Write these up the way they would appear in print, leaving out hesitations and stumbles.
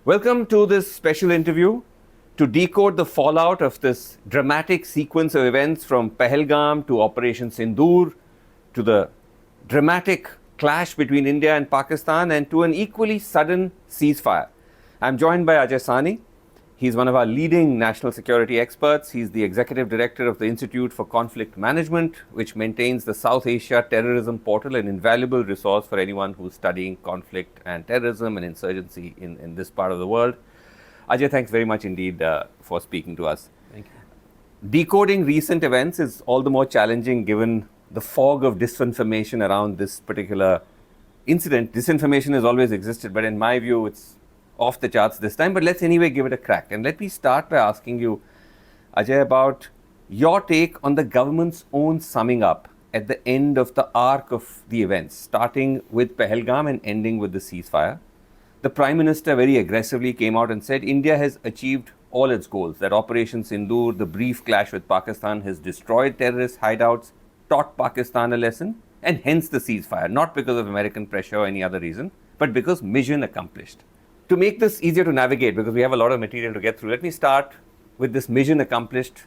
Welcome to this special interview to decode the fallout of this dramatic sequence of events from Pahalgam to Operation Sindoor to the dramatic clash between India and Pakistan and to an equally sudden ceasefire. I'm joined by Ajai Sahni. He's one of our leading national security experts. He's the executive director of the Institute for Conflict Management, which maintains the South Asia Terrorism Portal, an invaluable resource for anyone who's studying conflict and terrorism and insurgency in this part of the world. Ajay, thanks very much indeed for speaking to us. Thank you. Decoding recent events is all the more challenging given the fog of disinformation around this particular incident. Disinformation has always existed, but in my view, it's off the charts this time, but let's anyway give it a crack. And let me start by asking you, Ajay, about your take on the government's own summing up at the end of the arc of the events, starting with Pahalgam and ending with the ceasefire. The Prime Minister very aggressively came out and said India has achieved all its goals, that Operation Sindoor, the brief clash with Pakistan, has destroyed terrorist hideouts, taught Pakistan a lesson, and hence the ceasefire, not because of American pressure or any other reason, but because mission accomplished. To make this easier to navigate, because we have a lot of material to get through, let me start with this mission accomplished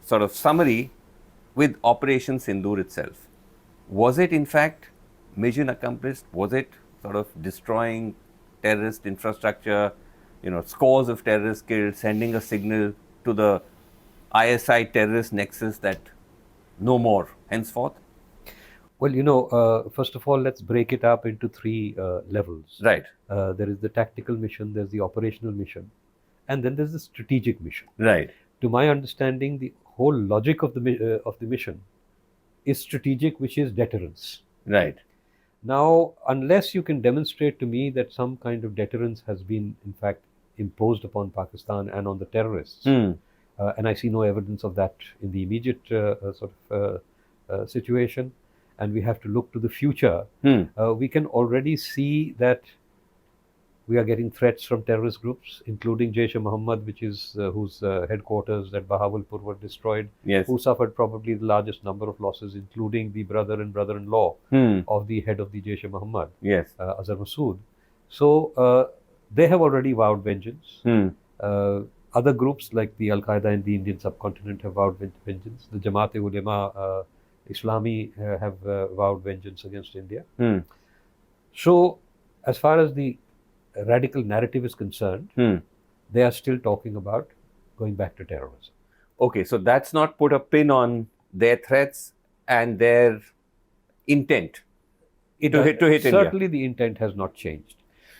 sort of summary with Operation Sindoor itself. Was it in fact mission accomplished? Was it sort of destroying terrorist infrastructure, scores of terrorists killed, sending a signal to the ISI terrorist nexus that no more henceforth? Well, first of all, let's break it up into three levels. Right. There is the tactical mission, there's the operational mission, and then there's the strategic mission. Right. To my understanding, the whole logic of the mission is strategic, which is deterrence. Right. Now, unless you can demonstrate to me that some kind of deterrence has been, in fact, imposed upon Pakistan and on the terrorists, and I see no evidence of that in the immediate situation, and we have to look to the future, we can already see that we are getting threats from terrorist groups, including Jaish-e-Muhammad, which is whose headquarters at Bahawalpur were destroyed, yes, who suffered probably the largest number of losses, including the brother and brother-in-law of the head of the Jaish-e-Muhammad, yes, Azhar Masood. So they have already vowed vengeance. Other groups like the Al-Qaeda in the Indian subcontinent have vowed vengeance. The Jamaat-e-Ulema Islami have vowed vengeance against India. So, as far as the radical narrative is concerned, they are still talking about going back to terrorism. Okay, so that's not put a pin on their threats and their intent to hit India. Certainly, the intent has not changed.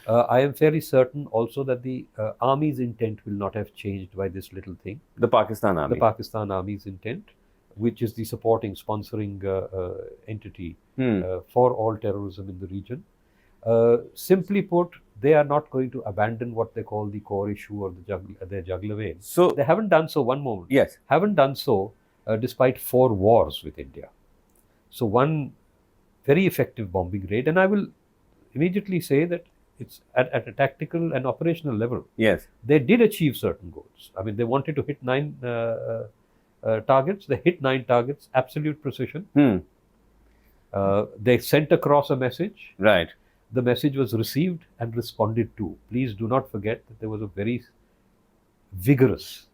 I am fairly certain also that the army's intent will not have changed by this little thing. The Pakistan Army. The Pakistan Army's intent, which is the supporting, sponsoring entity for all terrorism in the region. Simply put, they are not going to abandon what they call the core issue or their jugular vein. So they haven't done so. One moment. Yes. Haven't done so despite 4 wars with India. So one very effective bombing raid, and I will immediately say that it's at a tactical and operational level. Yes. They did achieve certain goals. I mean, they wanted to hit 9 targets. They hit 9 targets, absolute precision. They sent across a message. Right. The message was received and responded to. Please do not forget that there was a very vigorous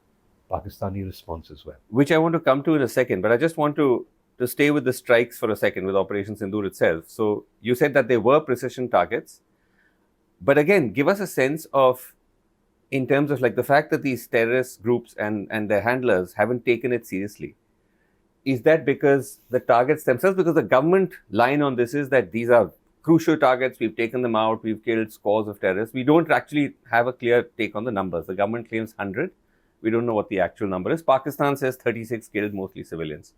Pakistani response as well. Which I want to come to in a second, but I just want to stay with the strikes for a second with Operation Sindoor itself. So you said that they were precision targets, but again, give us a sense of, in terms of like the fact that these terrorist groups and their handlers haven't taken it seriously. Is that because the targets themselves, because the government line on this is that these are crucial targets, we've taken them out, we've killed scores of terrorists. We don't actually have a clear take on the numbers. The government claims 100. We don't know what the actual number is. Pakistan says 36 killed, mostly civilians.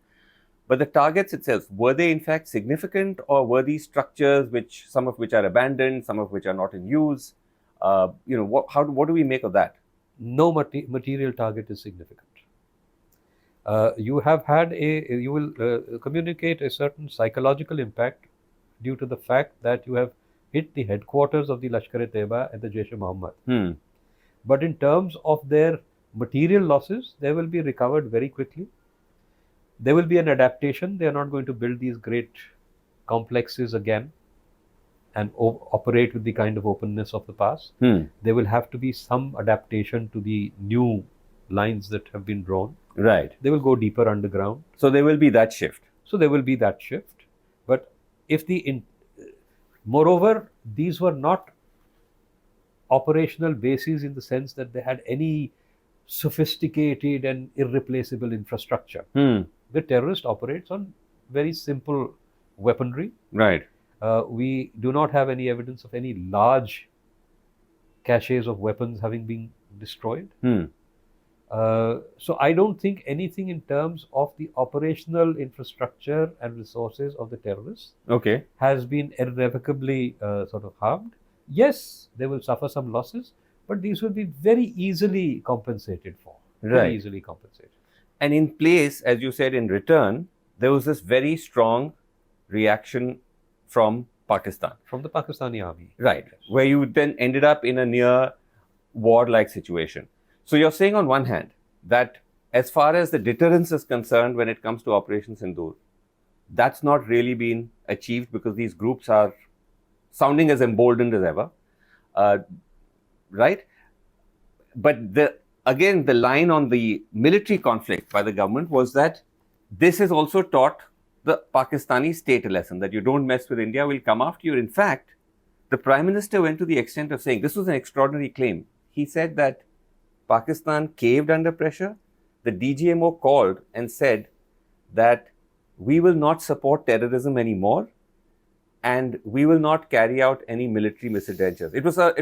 But the targets itself, were they in fact significant, or were these structures, some of which are abandoned, some of which are not in use? What do we make of that? No material target is significant. You will communicate a certain psychological impact due to the fact that you have hit the headquarters of the Lashkar-e-Taiba and the Jaish-e-Muhammad. But in terms of their material losses, they will be recovered very quickly. There will be an adaptation. They are not going to build these great complexes again. and operate with the kind of openness of the past. There will have to be some adaptation to the new lines that have been drawn. Right. They will go deeper underground. So there will be that shift. But if moreover, these were not operational bases in the sense that they had any sophisticated and irreplaceable infrastructure. The terrorist operates on very simple weaponry. Right. We do not have any evidence of any large caches of weapons having been destroyed. So I don't think anything in terms of the operational infrastructure and resources of the terrorists has been irrevocably sort of harmed. Yes, they will suffer some losses, but these will be very easily compensated for. Very easily compensated. And in place, as you said, in return, there was this very strong reaction from Pakistan. From the Pakistani army. Right. Yes. Where you then ended up in a near war-like situation. So you're saying on one hand that as far as the deterrence is concerned when it comes to Operation Sindoor, that's not really been achieved because these groups are sounding as emboldened as ever. Right? But the line on the military conflict by the government was that this has also taught the Pakistani state a lesson that you don't mess with India, we'll come after you. In fact, the Prime Minister went to the extent of saying, this was an extraordinary claim. He said that Pakistan caved under pressure. The DGMO called and said that we will not support terrorism anymore and we will not carry out any military misadventures. It was a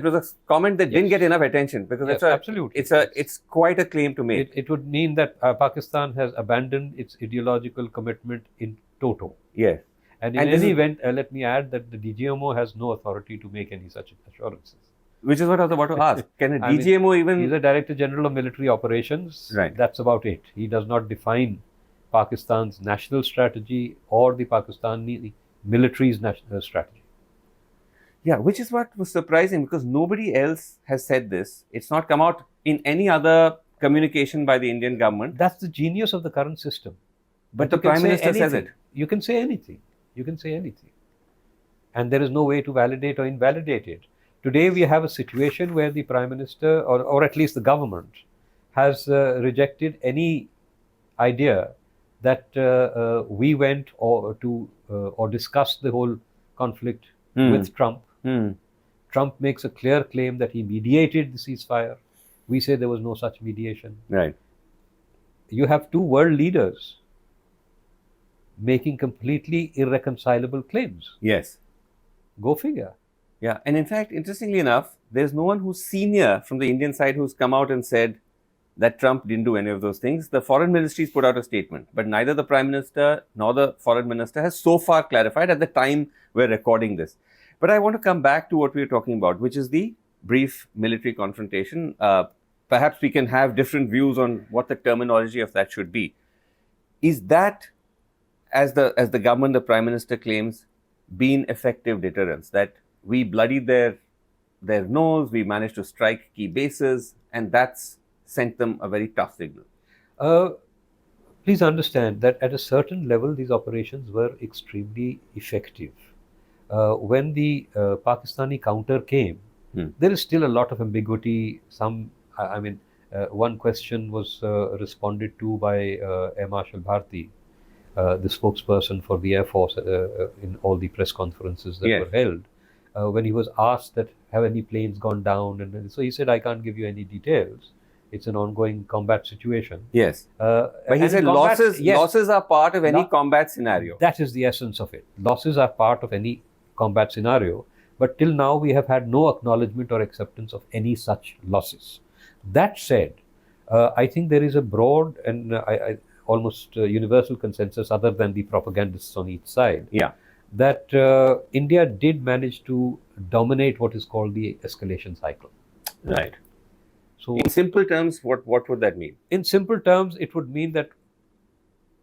comment that didn't get enough attention because it's quite a claim to make. It would mean that Pakistan has abandoned its ideological commitment in toto. Yes. And in any event, let me add that the DGMO has no authority to make any such assurances. Which is what I was about to ask. Can a DGMO even... He's a Director General of Military Operations. Right. That's about it. He does not define Pakistan's national strategy or the Pakistani military's national strategy. Yeah, which is what was surprising because nobody else has said this. It's not come out in any other communication by the Indian government. That's the genius of the current system. But the Prime Minister says it. You can say anything. You can say anything. And there is no way to validate or invalidate it. Today we have a situation where the Prime Minister or at least the government has rejected any idea that we went or discussed the whole conflict with Trump. Trump makes a clear claim that he mediated the ceasefire. We say there was no such mediation. Right. You have two world leaders making completely irreconcilable claims. Yes. Go figure. Yeah. And in fact, interestingly enough, there's no one who's senior from the Indian side who's come out and said that Trump didn't do any of those things. The foreign ministries put out a statement, but neither the Prime Minister nor the foreign minister has so far clarified at the time we're recording this. But I want to come back to what we were talking about, which is the brief military confrontation. Perhaps we can have different views on what the terminology of that should be. Is that, as the government, the Prime Minister claims, been effective deterrence? That we bloodied their nose, we managed to strike key bases, and that's sent them a very tough signal. Please understand that at a certain level, these operations were extremely effective. When the Pakistani counter came, there is still a lot of ambiguity. One question was responded to by Air Marshal Bharti, the spokesperson for the Air Force in all the press conferences that were held. When he was asked that have any planes gone down, and so he said, I can't give you any details. It's an ongoing combat situation. Yes. But he said losses are part of any combat scenario. That is the essence of it. Losses are part of any combat scenario. But till now, we have had no acknowledgement or acceptance of any such losses. That said, I think there is a broad and almost universal consensus, other than the propagandists on each side, that India did manage to dominate what is called the escalation cycle. Right. So, in simple terms, what would that mean? In simple terms, it would mean that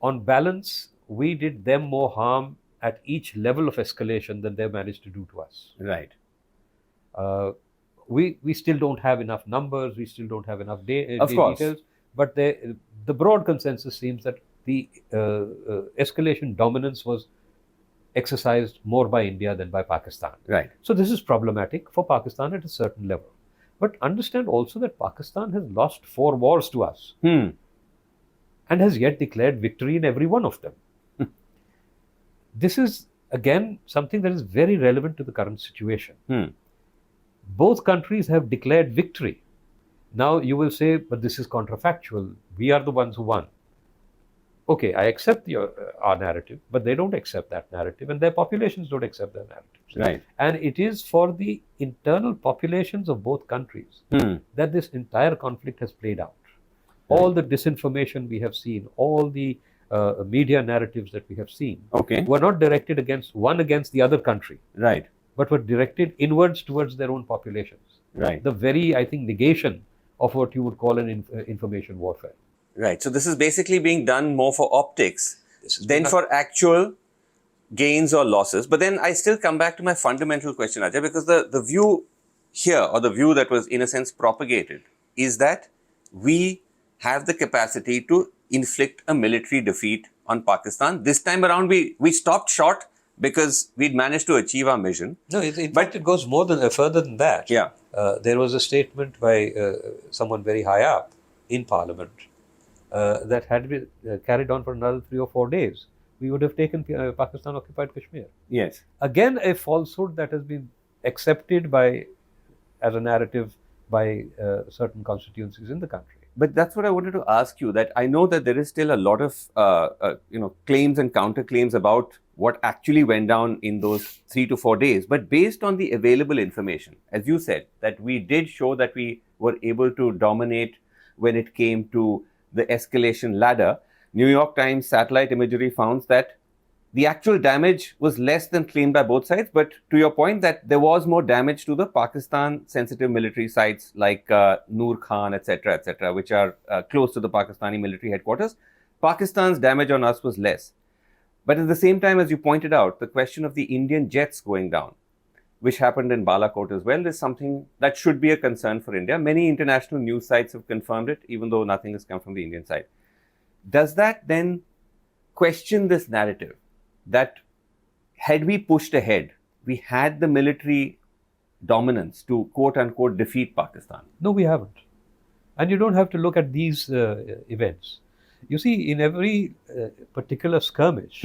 on balance, we did them more harm at each level of escalation than they managed to do to us. Right. We still don't have enough numbers, we still don't have enough details, but the broad consensus seems that the escalation dominance was exercised more by India than by Pakistan. Right. So this is problematic for Pakistan at a certain level. But understand also that Pakistan has lost 4 wars to us and has yet declared victory in every one of them. This is again something that is very relevant to the current situation. Both countries have declared victory. Now you will say, but this is counterfactual. We are the ones who won. Okay, I accept our narrative, but they don't accept that narrative, and their populations don't accept that narrative. Right. And it is for the internal populations of both countries that this entire conflict has played out. All the disinformation we have seen, all the media narratives that we have seen, were not directed against the other country, right, but were directed inwards towards their own populations. Right. The very, I think, negation of what you would call an information warfare. Right. So this is basically being done more for optics than for actual gains or losses. But then I still come back to my fundamental question, Ajay, because the view here, or the view that was in a sense propagated, is that we have the capacity to inflict a military defeat on Pakistan. This time around, we stopped short because we'd managed to achieve our mission. No, in fact, it goes further than that. Yeah. There was a statement by someone very high up in Parliament that had been carried on for another 3 or 4 days, we would have taken Pakistan occupied Kashmir. Yes. Again, a falsehood that has been accepted as a narrative by certain constituencies in the country. But that's what I wanted to ask you, that I know that there is still a lot of claims and counterclaims about what actually went down in those 3 to 4 days. But based on the available information, as you said, that we did show that we were able to dominate when it came to the escalation ladder. New York Times satellite imagery found that the actual damage was less than claimed by both sides. But to your point, that there was more damage to the Pakistan-sensitive military sites like Noor Khan, etc., which are close to the Pakistani military headquarters. Pakistan's damage on us was less. But at the same time, as you pointed out, the question of the Indian jets going down, which happened in Balakot as well, is something that should be a concern for India. Many international news sites have confirmed it, even though nothing has come from the Indian side. Does that then question this narrative that had we pushed ahead, we had the military dominance to quote-unquote defeat Pakistan? No, we haven't. And you don't have to look at these events. You see, in every particular skirmish,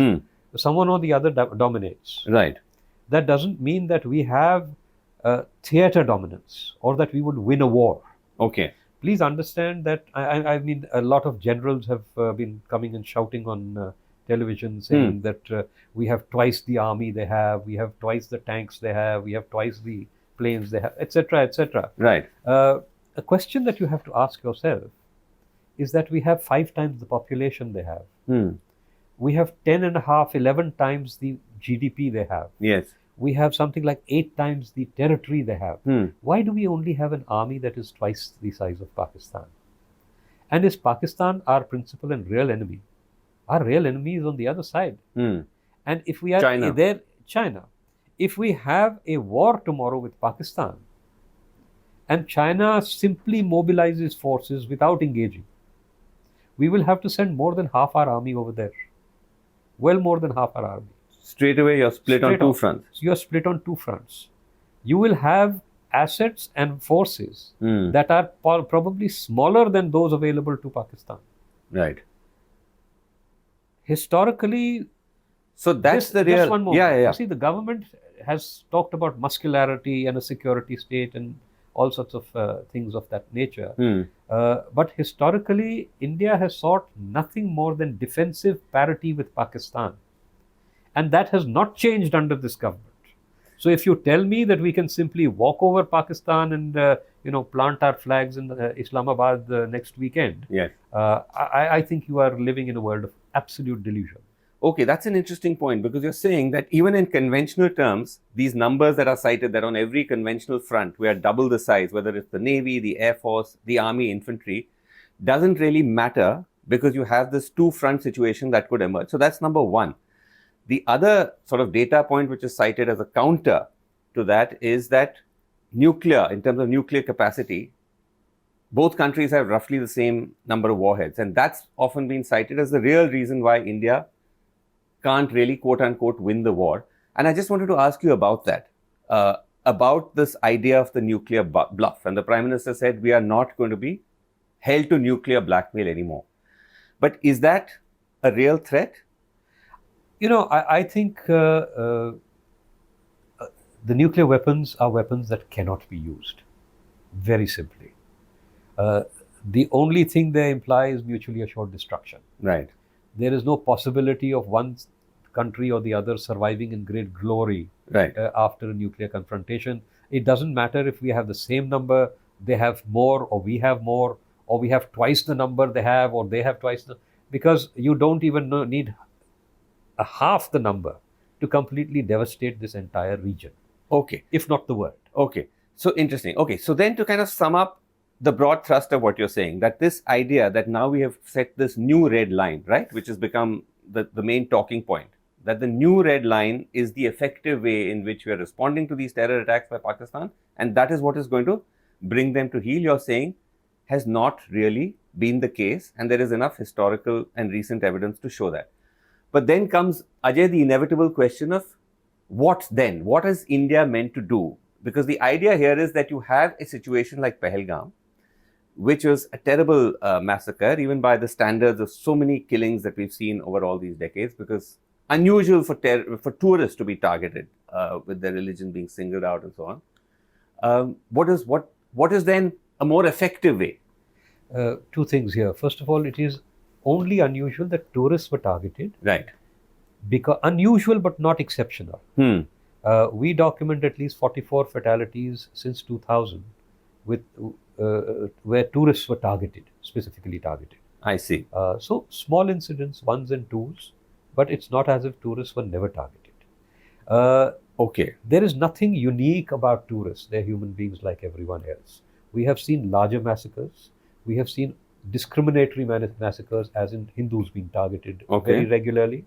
someone or the other dominates. Right. That doesn't mean that we have theater dominance or that we would win a war. Okay. Please understand that, I mean, a lot of generals have been coming and shouting on television saying that we have twice the army they have, we have twice the tanks they have, we have twice the planes they have, etc., etc. Right. A question that you have to ask yourself is that we have 5 times the population they have. We have 10.5, 11 times the GDP they have. Yes. We have something like 8 times the territory they have. Why do we only have an army that is twice the size of Pakistan? And is Pakistan our principal and real enemy? Our real enemy is on the other side. And if we are China. If we have a war tomorrow with Pakistan and China simply mobilizes forces without engaging, we will have to send more than half our army over there. Well, more than half our army. Straight away, you're split on 2 fronts. So you're split on 2 fronts. You will have assets and forces that are probably smaller than those available to Pakistan. Right. Historically, so that's the real. Just one more. Yeah. You see, the government has talked about muscularity and a security state and all sorts of things of that nature. But historically, India has sought nothing more than defensive parity with Pakistan. And that has not changed under this government. So if you tell me that we can simply walk over Pakistan and plant our flags in Islamabad next weekend, yes, I think you are living in a world of absolute delusion. Okay, that's an interesting point, because you're saying that even in conventional terms, these numbers that are cited, that on every conventional front, we are double the size, whether it's the Navy, the Air Force, the Army, Infantry, doesn't really matter because you have this 2-front situation that could emerge. So that's number one. The other sort of data point which is cited as a counter to that is that nuclear, in terms of nuclear capacity, both countries have roughly the same number of warheads. And that's often been cited as the real reason why India can't really, quote unquote, win the war. And I just wanted to ask you about that, about this idea of the nuclear bluff. And the Prime Minister said, we are not going to be held to nuclear blackmail anymore. But is that a real threat? You know, I think the nuclear weapons are weapons that cannot be used, very simply. The only thing they imply is mutually assured destruction. Right. There is no possibility of one country or the other surviving in great glory Right. After a nuclear confrontation. It doesn't matter if we have the same number, they have more, or we have more, or we have twice the number they have, or they have twice the... Because you don't even need a half the number to completely devastate this entire region. Okay. If not the world. Okay. So interesting. Okay. So then to kind of sum up the broad thrust of what you're saying, that this idea that now we have set this new red line, right, which has become the main talking point, that the new red line is the effective way in which we are responding to these terror attacks by Pakistan, and that is what is going to bring them to heel, you're saying, has not really been the case, and there is enough historical and recent evidence to show that. But then comes, Ajay, the inevitable question of what then? What is India meant to do? Because the idea here is that you have a situation like Pahalgam, which was a terrible massacre, even by the standards of so many killings that we've seen over all these decades, because unusual for tourists to be targeted with their religion being singled out and so on. What is then a more effective way? Two things here. First of all, it is only unusual that tourists were targeted. Right. Because unusual but not exceptional. We document at least 44 fatalities since 2000 with where tourists were targeted, specifically targeted. I see. So small incidents, ones and twos, but it's not as if tourists were never targeted. Okay. There is nothing unique about tourists. They're human beings like everyone else. We have seen larger massacres. We have seen discriminatory massacres, as in Hindus being targeted very regularly.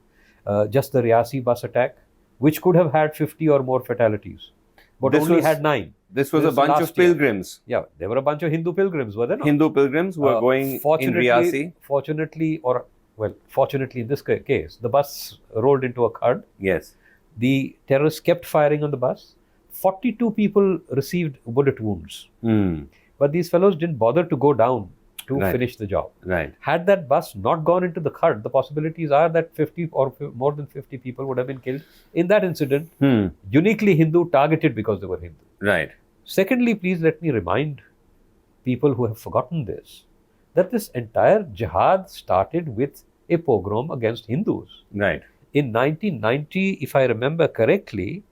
Just the Riyasi bus attack, which could have had 50 or more fatalities, but only had 9. This was a bunch of pilgrims. Yeah, there were a bunch of Hindu pilgrims, were there not? Hindu pilgrims who were going in Riyasi. Fortunately in this case, the bus rolled into a khad. Yes. The terrorists kept firing on the bus. 42 people received bullet wounds. But these fellows didn't bother to go down to finish the job. Right. Had that bus not gone into the khad, the possibilities are that 50 or more than 50 people would have been killed in that incident. Uniquely Hindu, targeted because they were Hindu. Right. Secondly, please let me remind people who have forgotten this, that this entire jihad started with a pogrom against Hindus. Right. In 1990, if I remember correctly,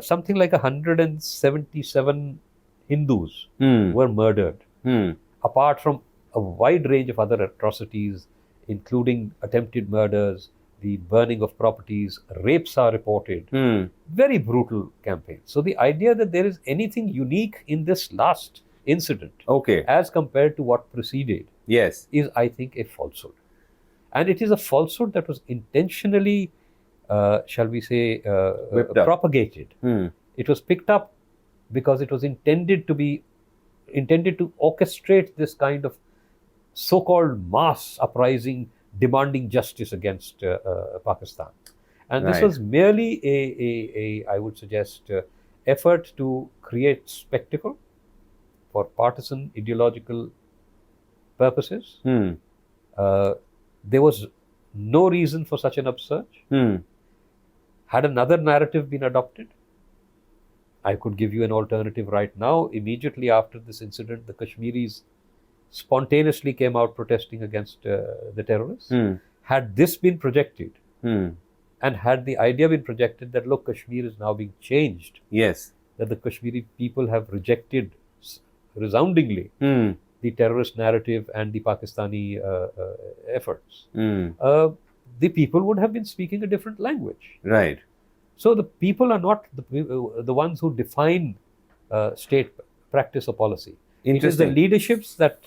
something like 177 Hindus were murdered, apart from a wide range of other atrocities, including attempted murders, the burning of properties, rapes are reported. Very brutal campaign. So the idea that there is anything unique in this last incident, as compared to what preceded, yes, is, I think, a falsehood. And it is a falsehood that was intentionally, shall we say, propagated. It was picked up because it was intended to orchestrate this kind of so-called mass uprising demanding justice against Pakistan. And this was merely I would suggest, effort to create spectacle for partisan ideological purposes. There was no reason for such an upsurge. Had another narrative been adopted, I could give you an alternative right now. Immediately after this incident, the Kashmiris spontaneously came out protesting against the terrorists. Had this been projected, and had the idea been projected that, look, Kashmir is now being changed, yes, that the Kashmiri people have rejected resoundingly the terrorist narrative and the Pakistani efforts, the people would have been speaking a different language. Right. So the people are not the ones who define state practice or policy. It is the leaderships that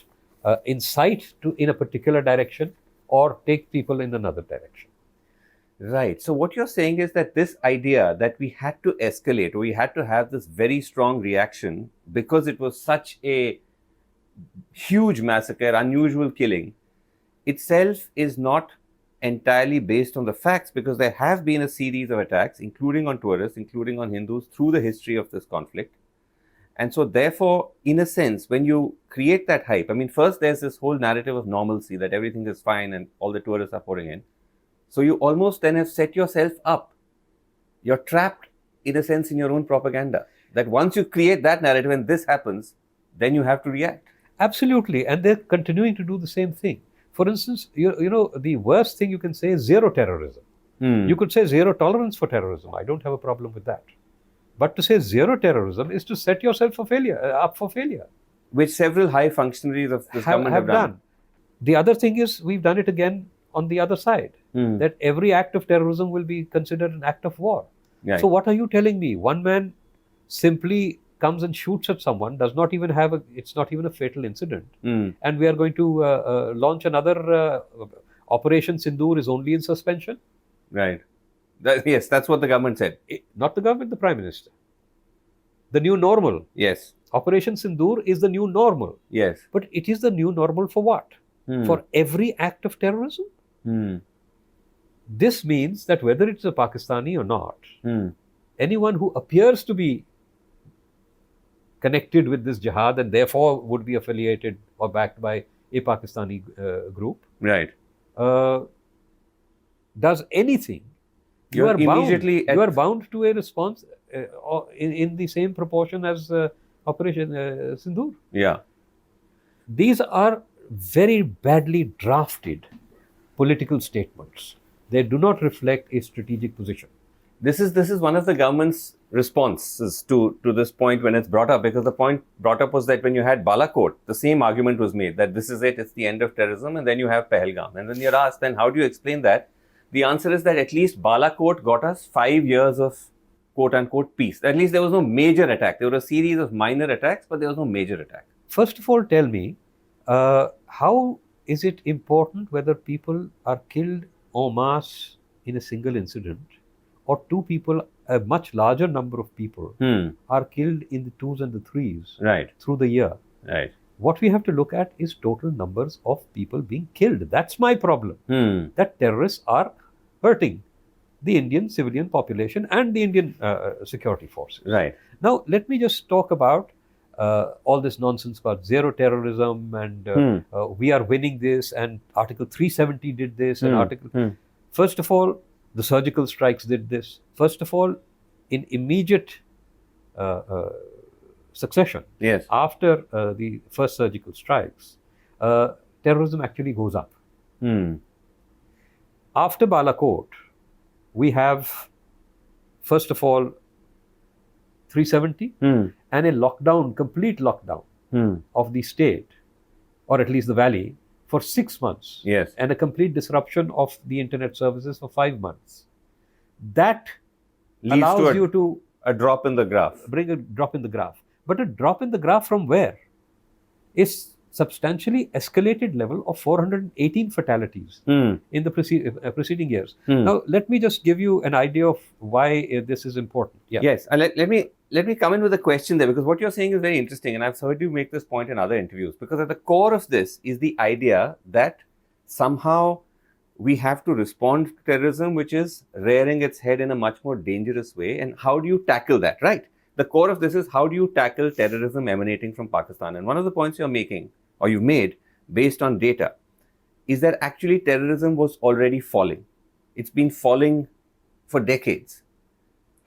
incite in a particular direction or take people in another direction. Right. So what you're saying is that this idea that we had to escalate, we had to have this very strong reaction because it was such a huge massacre, unusual killing, itself is not entirely based on the facts, because there have been a series of attacks, including on tourists, including on Hindus, through the history of this conflict. And so, therefore, in a sense, when you create that hype, I mean, first there's this whole narrative of normalcy, that everything is fine and all the tourists are pouring in. So, you almost then have set yourself up. You're trapped, in a sense, in your own propaganda. That once you create that narrative and this happens, then you have to react. Absolutely. And they're continuing to do the same thing. For instance, you know, the worst thing you can say is zero terrorism. You could say zero tolerance for terrorism. I don't have a problem with that. But to say zero terrorism is to set yourself for failure, up for failure. Which several high functionaries of this government have done. The other thing is, we've done it again on the other side. That every act of terrorism will be considered an act of war. Right. So what are you telling me? One man simply comes and shoots at someone, does not even have it's not even a fatal incident. And we are going to launch another Operation Sindoor is only in suspension? Right. Yes, that's what the government said. Not the government, the Prime Minister. The new normal. Yes. Operation Sindoor is the new normal. Yes. But it is the new normal for what? For every act of terrorism? This means that whether it's a Pakistani or not, anyone who appears to be connected with this jihad and therefore would be affiliated or backed by a Pakistani group, right, does anything, you are bound to a response in the same proportion as Operation Sindoor. Yeah. These are very badly drafted political statements. They do not reflect a strategic position. This is one of the government's responses to this point when it's brought up, because the point brought up was that when you had Balakot, the same argument was made that this is it, it's the end of terrorism, and then you have Pahalgam. And then you're asked, then how do you explain that? The answer is that at least Balakot got us 5 years of quote-unquote peace. At least there was no major attack. There were a series of minor attacks, but there was no major attack. First of all, tell me, how is it important whether people are killed en masse in a single incident, or two people, a much larger number of people, are killed in the 2s and the 3s through the year? Right. What we have to look at is total numbers of people being killed. That's my problem. That terrorists are hurting the Indian civilian population and the Indian security forces. Right. Now, let me just talk about all this nonsense about zero terrorism and we are winning this, and Article 370 did this, and Article... First of all, the surgical strikes did this. First of all, in immediate succession, after the first surgical strikes, terrorism actually goes up. After Balakot, we have, first of all, 370 and a lockdown, complete lockdown of the state, or at least the valley, for 6 months. Yes. And a complete disruption of the internet services for 5 months. That leads allows to you to a drop in the graph. Bring a drop in the graph. But a drop in the graph from where? Is substantially escalated level of 418 fatalities in the preceding years. Now, let me just give you an idea of why this is important. Yeah. Yes, and let me come in with a question there, because what you're saying is very interesting, and I've heard you make this point in other interviews, because at the core of this is the idea that somehow we have to respond to terrorism, which is rearing its head in a much more dangerous way. And how do you tackle that, right? The core of this is, how do you tackle terrorism emanating from Pakistan? And one of the points you're making, or you made, based on data, is that actually terrorism was already falling. It's been falling for decades.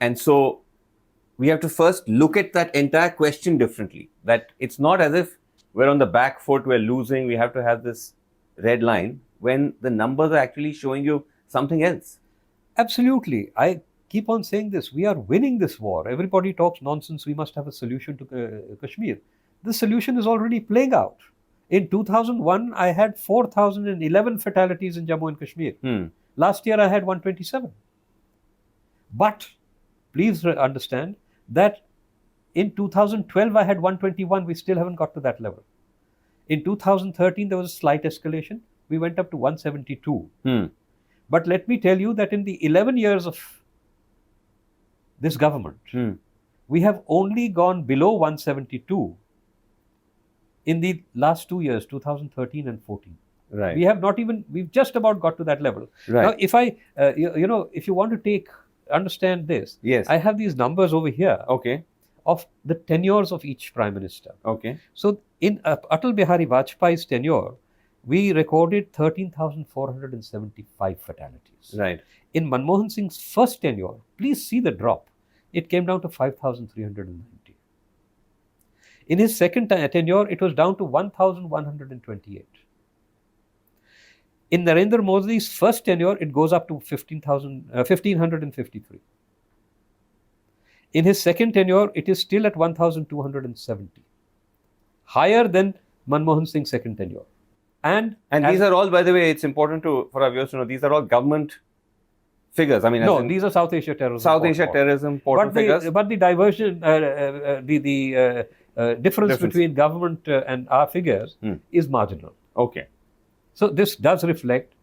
And so we have to first look at that entire question differently, that it's not as if we're on the back foot, we're losing, we have to have this red line, when the numbers are actually showing you something else. Absolutely. I keep on saying this. We are winning this war. Everybody talks nonsense. We must have a solution to Kashmir. The solution is already playing out. In 2001, I had 4,011 fatalities in Jammu and Kashmir. Last year, I had 127. But please understand that in 2012, I had 121. We still haven't got to that level. In 2013, there was a slight escalation. We went up to 172. But let me tell you that in the 11 years of this government, we have only gone below 172 in the last 2 years, 2013 and 14. Right. We've just about got to that level. Right. Now, if if you want to understand this, Yes. I have these numbers over here Okay. of the tenures of each Prime Minister. Okay. So, in Atal Bihari Vajpayee's tenure, we recorded 13,475 fatalities. Right. In Manmohan Singh's first tenure, please see the drop. It came down to 5,390. In his second tenure, it was down to 1,128. In Narendra Modi's first tenure, it goes up to 1,553. In his second tenure, it is still at 1,270. Higher than Manmohan Singh's second tenure. And these are all, by the way, it's important for our viewers to know, these are all government figures. I mean, no, these are South Asia terrorism. South Asia terrorism portal figures. But the diversion, the difference between government and our figures is marginal. Okay. So this does reflect,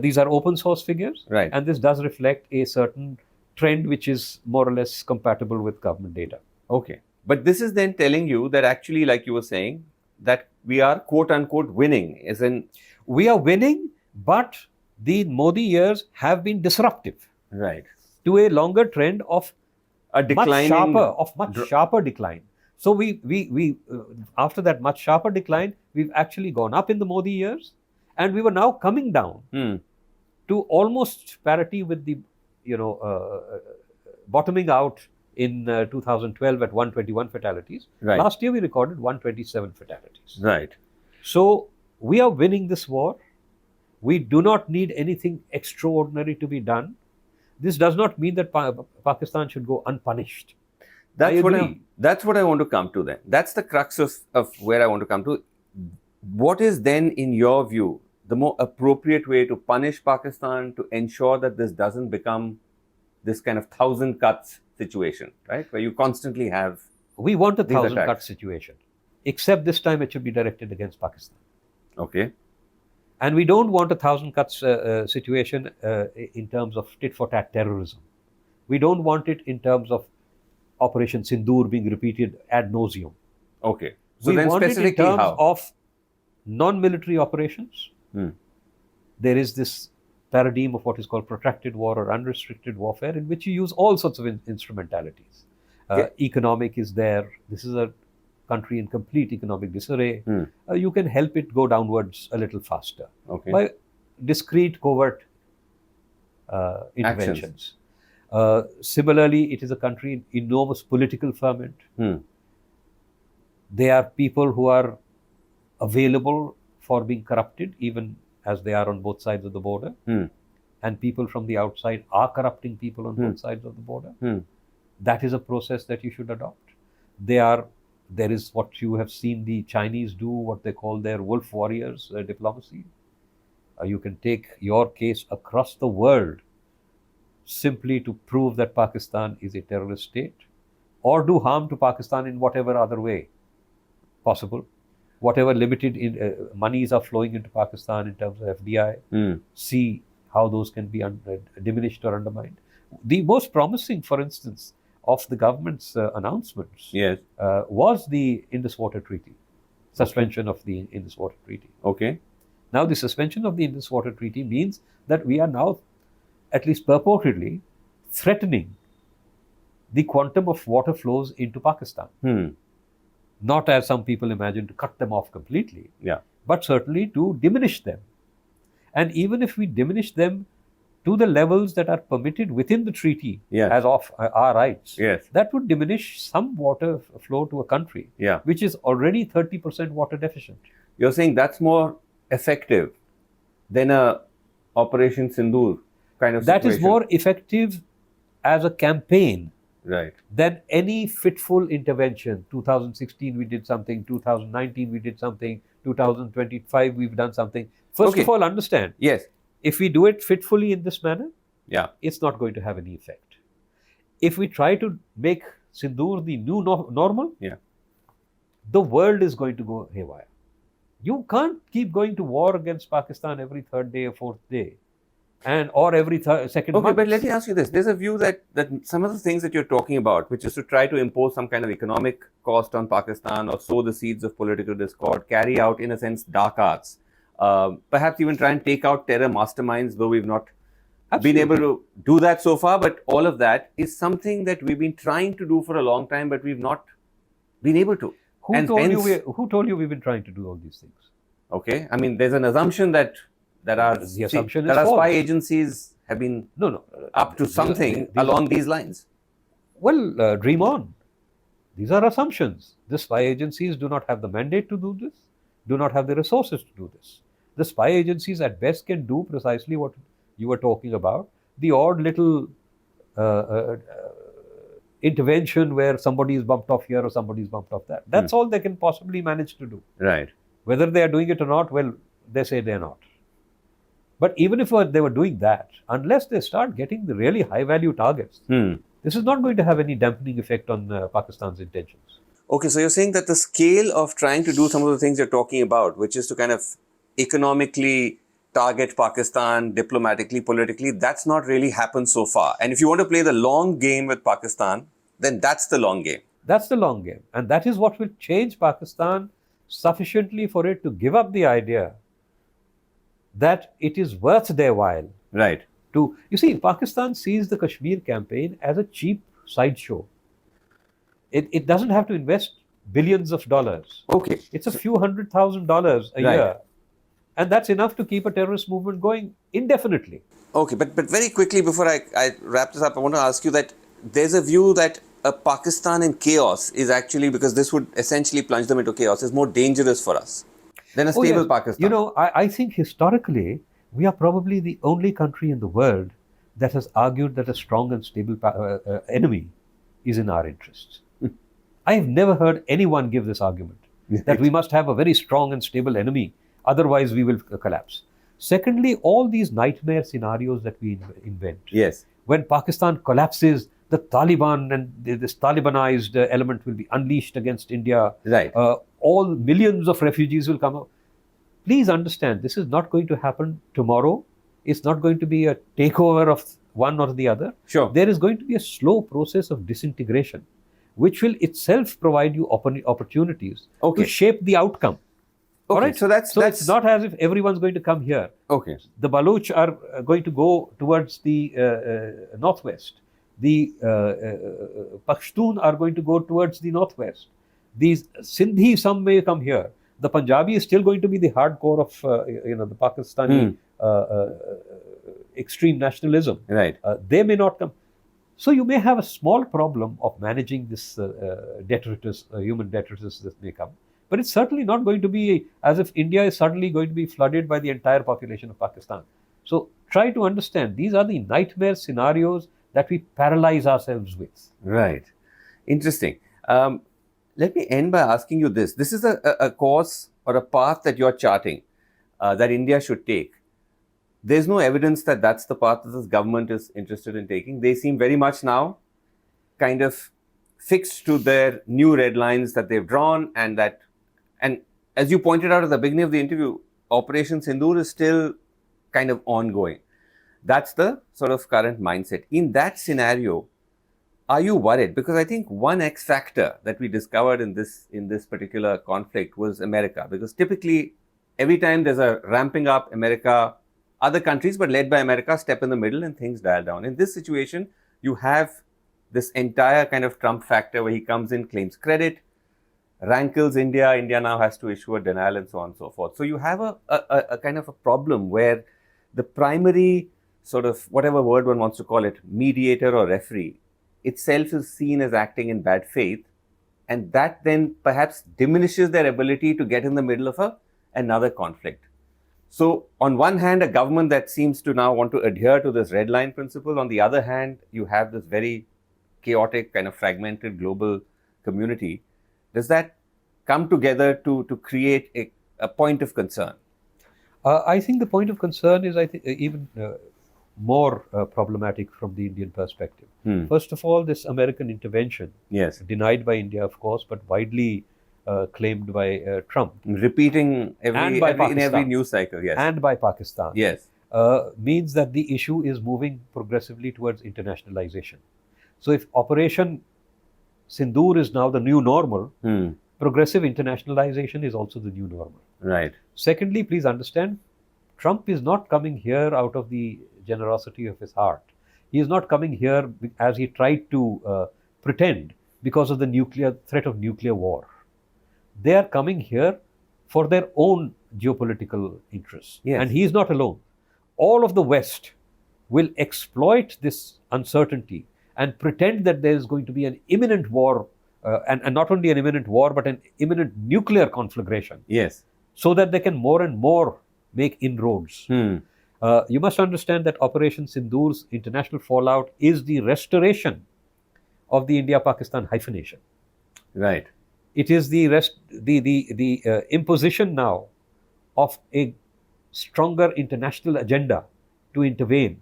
these are open source figures, right? And this does reflect a certain trend which is more or less compatible with government data. Okay. But this is then telling you that actually, like you were saying, that we are quote unquote winning, as in we are winning, but the Modi years have been disruptive, right, to a longer trend of a declining, much sharper decline. So we after that much sharper decline, we've actually gone up in the Modi years, and we were now coming down to almost parity with the bottoming out in 2012 at 121 fatalities. Right. Last year we recorded 127 fatalities. Right. So we are winning this war. We do not need anything extraordinary to be done. This does not mean that Pakistan should go unpunished. That's what I want to come to then. That's the crux of where I want to come to. What is then, in your view, the more appropriate way to punish Pakistan to ensure that this doesn't become this kind of 1,000 cuts situation, right? Where you constantly have... We want a 1,000 cut situation, except this time it should be directed against Pakistan. Okay. And we don't want a 1,000 cuts situation in terms of tit-for-tat terrorism. We don't want it in terms of Operation Sindoor being repeated ad nauseum. Okay. So we then want specifically it in terms how? of non-military operations. There is this paradigm of what is called protracted war or unrestricted warfare, in which you use all sorts of instrumentalities. Economic is there. This is a country in complete economic disarray. You can help it go downwards a little faster by discrete, covert interventions. Similarly, it is a country in enormous political ferment. There are people who are available for being corrupted, even as they are on both sides of the border. And people from the outside are corrupting people on both sides of the border. That is a process that you should adopt. There is what you have seen the Chinese do, what they call their wolf warriors diplomacy. You can take your case across the world simply to prove that Pakistan is a terrorist state, or do harm to Pakistan in whatever other way possible. Whatever limited monies are flowing into Pakistan in terms of FDI, see how those can be diminished or undermined. The most promising, for instance, of the government's announcements was the Indus Water Treaty, suspension of the Indus Water Treaty. Okay. Now, the suspension of the Indus Water Treaty means that we are now, at least purportedly, threatening the quantum of water flows into Pakistan. Not, as some people imagine, to cut them off completely, but certainly to diminish them. And even if we diminish them to the levels that are permitted within the treaty as of our rights, that would diminish some water flow to a country which is already 30% water deficient. You're saying that's more effective than a Operation Sindoor kind of situation? That is more effective as a campaign than any fitful intervention. 2016 we did something, 2019 we did something, 2025 we've done something. First of all, understand, if we do it fitfully in this manner, it's not going to have any effect. If we try to make Sindoor the new normal, the world is going to go haywire. You can't keep going to war against Pakistan every third day or fourth day, or every second month. But let me ask you this. There's a view that some of the things that you're talking about, which is to try to impose some kind of economic cost on Pakistan or sow the seeds of political discord, carry out, in a sense, dark arts, perhaps even try and take out terror masterminds, though we've not Absolutely. been able to do that so far. But all of that is something that we've been trying to do for a long time, but we've not been able to. Who told you we've been trying to do all these things? Okay, I mean, there's an assumption that our spy agencies have been up to something along these lines. Well, dream on. These are assumptions. The spy agencies do not have the mandate to do this, do not have the resources to do this. The spy agencies at best can do precisely what you were talking about, the odd little intervention where somebody is bumped off here or somebody is bumped off there. That's all they can possibly manage to do. Right. Whether they are doing it or not, well, they say they're not. But even if they were doing that, unless they start getting the really high-value targets, this is not going to have any dampening effect on Pakistan's intentions. Okay, so you're saying that the scale of trying to do some of the things you're talking about, which is to kind of economically target Pakistan diplomatically, politically, that's not really happened so far. And if you want to play the long game with Pakistan, then that's the long game. That's the long game. And that is what will change Pakistan sufficiently for it to give up the idea that it is worth their while. Right. You see, Pakistan sees the Kashmir campaign as a cheap sideshow. It doesn't have to invest billions of dollars. Okay. It's a few $100,000 a year. And that's enough to keep a terrorist movement going indefinitely. Okay, but very quickly before I wrap this up, I want to ask you that there's a view that a Pakistan in chaos is actually, because this would essentially plunge them into chaos, is more dangerous for us than a stable Pakistan. You know, I think historically, we are probably the only country in the world that has argued that a strong and stable enemy is in our interests. I have never heard anyone give this argument, that we must have a very strong and stable enemy, otherwise we will collapse. Secondly, all these nightmare scenarios that we invent. Yes. When Pakistan collapses, the Taliban and this Talibanized element will be unleashed against India. Right. All millions of refugees will come out. Please understand, this is not going to happen tomorrow. It's not going to be a takeover of one or the other. Sure. There is going to be a slow process of disintegration, which will itself provide you opportunities to shape the outcome. Okay, all right? So it's not as if everyone's going to come here. Okay. The Baloch are going to go towards the northwest. The Pashtun are going to go towards the northwest. These Sindhi, some may come here. The Punjabi is still going to be the hardcore of the Pakistani extreme nationalism. Right. They may not come. So you may have a small problem of managing this detritus, human detritus that may come. But it's certainly not going to be as if India is suddenly going to be flooded by the entire population of Pakistan. So try to understand, these are the nightmare scenarios that we paralyze ourselves with. Right. Interesting. Let me end by asking you this. This is a course or a path that you're charting that India should take. There's no evidence that that's the path that this government is interested in taking. They seem very much now kind of fixed to their new red lines that they've drawn, and as you pointed out at the beginning of the interview, Operation Sindoor is still kind of ongoing. That's the sort of current mindset. In that scenario, are you worried? Because I think one X factor that we discovered in this particular conflict was America. Because typically, every time there's a ramping up, America, other countries, but led by America, step in the middle and things dial down. In this situation, you have this entire kind of Trump factor where he comes in, claims credit, rankles India. India now has to issue a denial and so on and so forth. So you have a kind of a problem where the primary sort of, whatever word one wants to call it, mediator or referee, itself is seen as acting in bad faith, and that then perhaps diminishes their ability to get in the middle of another conflict. So on one hand, a government that seems to now want to adhere to this red line principle. On the other hand, you have this very chaotic, kind of fragmented global community. Does that come together to create a point of concern? I think the point of concern is, even more problematic from the Indian perspective. First of all, this American intervention, denied by India, of course, but widely claimed by Trump. Repeating in every news cycle, and by Pakistan. Means that the issue is moving progressively towards internationalization. So if Operation Sindoor is now the new normal, progressive internationalization is also the new normal. Right. Secondly, please understand, Trump is not coming here out of the generosity of his heart. He is not coming here as he tried to pretend because of the threat of nuclear war. They are coming here for their own geopolitical interests. Yes. And he is not alone. All of the West will exploit this uncertainty and pretend that there is going to be an imminent war, and not only an imminent war, but an imminent nuclear conflagration. Yes. So that they can more and more make inroads. You must understand that Operation Sindoor's international fallout is the restoration of the India-Pakistan hyphenation. Right. It is the imposition now of a stronger international agenda to intervene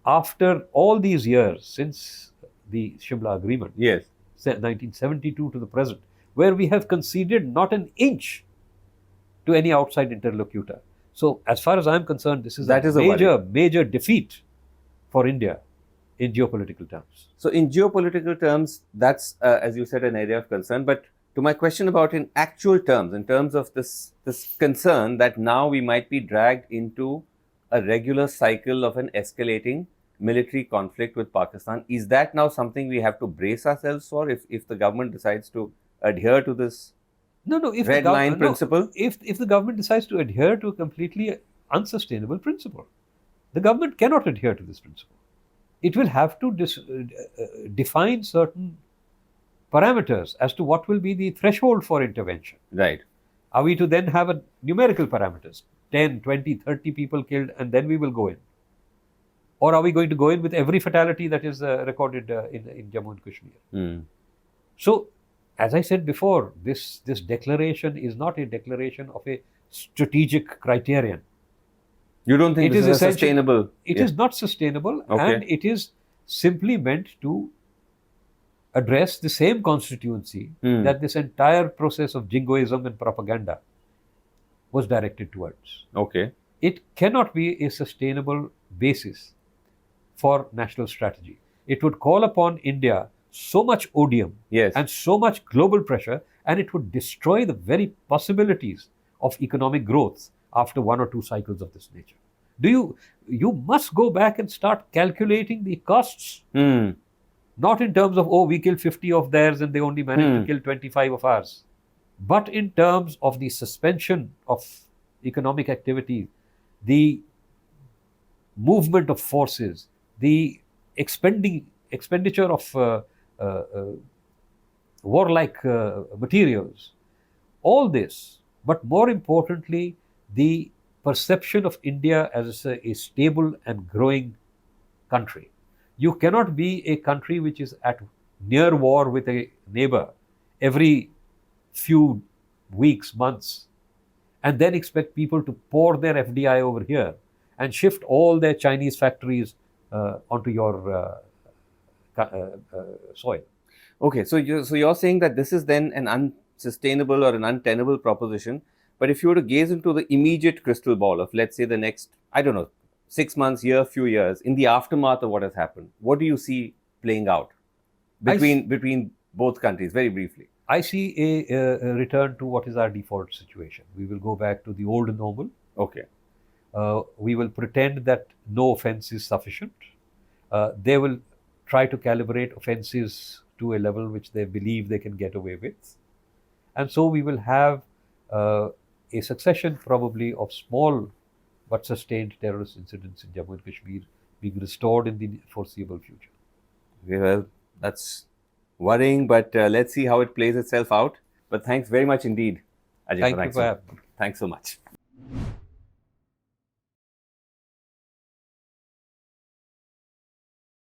after all these years since the Shimla Agreement, Yes. 1972 to the present, where we have conceded not an inch to any outside interlocutor. So, as far as I am concerned, this is a major defeat for India in geopolitical terms. So, in geopolitical terms, that's, as you said, an area of concern. But to my question about in actual terms, in terms of this concern that now we might be dragged into a regular cycle of an escalating military conflict with Pakistan, is that now something we have to brace ourselves for if the government decides to adhere to this red line principle? If the government decides to adhere to a completely unsustainable principle, the government cannot adhere to this principle. It will have to define certain parameters as to what will be the threshold for intervention. Right. Are we to then have a numerical parameters, 10, 20, 30 people killed, and then we will go in? Or are we going to go in with every fatality that is recorded in Jammu and Kashmir? So, as I said before, this declaration is not a declaration of a strategic criterion. You don't think this is sustainable? It is not sustainable, and it is simply meant to address the same constituency that this entire process of jingoism and propaganda was directed towards. Okay. It cannot be a sustainable basis for national strategy. It would call upon India so much odium and so much global pressure, and it would destroy the very possibilities of economic growth after one or two cycles of this nature. You must go back and start calculating the costs, not in terms of, oh, we killed 50 of theirs and they only managed to kill 25 of ours, but in terms of the suspension of economic activity, the movement of forces, the expenditure of warlike materials, all this, but more importantly, the perception of India as a stable and growing country. You cannot be a country which is at near war with a neighbor every few weeks, months, and then expect people to pour their FDI over here and shift all their Chinese factories onto your soil. Okay, so you're saying that this is then an unsustainable or an untenable proposition. But if you were to gaze into the immediate crystal ball of, let's say, the next, 6 months, few years, in the aftermath of what has happened, what do you see playing out between both countries, very briefly? I see a return to what is our default situation. We will go back to the old normal. Okay. We will pretend that no offense is sufficient. They will try to calibrate offenses to a level which they believe they can get away with. And so we will have a succession probably of small but sustained terrorist incidents in Jammu and Kashmir being restored in the foreseeable future. Well, that's worrying, but let's see how it plays itself out. But thanks very much indeed, Ajay. Thank you for having me. Thanks so much.